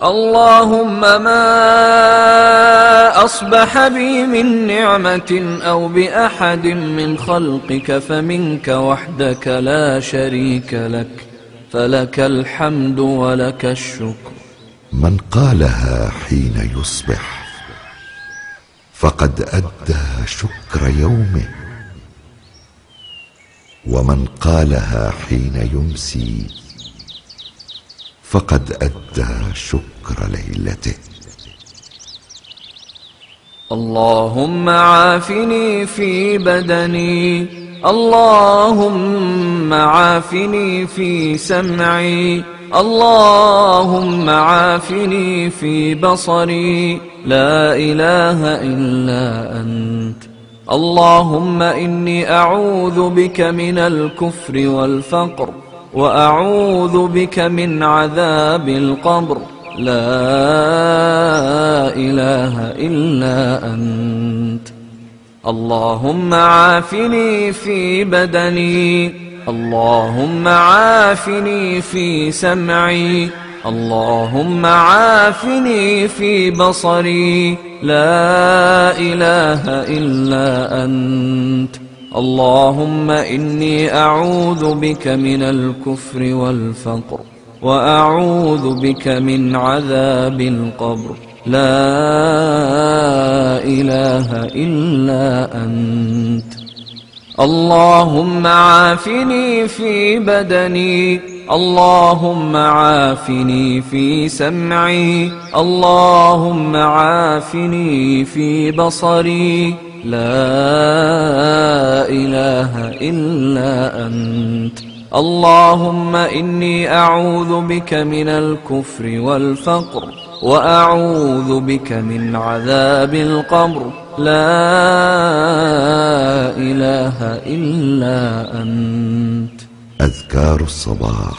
اللهم ما أصبح بي من نعمة أو بأحد من خلقك فمنك وحدك لا شريك لك، فلك الحمد ولك الشكر. من قالها حين يصبح فقد أدى شكر يومه، ومن قالها حين يمسي فقد أدى شكر ليلته. اللهم عافني في بدني، اللهم عافني في سمعي، اللهم عافني في بصري، لا إله إلا أنت. اللهم إني أعوذ بك من الكفر والفقر، وأعوذ بك من عذاب القبر، لا إله إلا أنت. اللهم عافني في بدني، اللهم عافني في سمعي، اللهم عافني في بصري، لا إله إلا أنت. اللهم إني أعوذ بك من الكفر والفقر، وأعوذ بك من عذاب القبر، لا إله إلا أنت. اللهم عافني في بدني، اللهم عافني في سمعي، اللهم عافني في بصري، لا إله إلا أنت. اللهم إني أعوذ بك من الكفر والفقر، وأعوذ بك من عذاب القبر، لا إله إلا أنت. أذكار الصباح.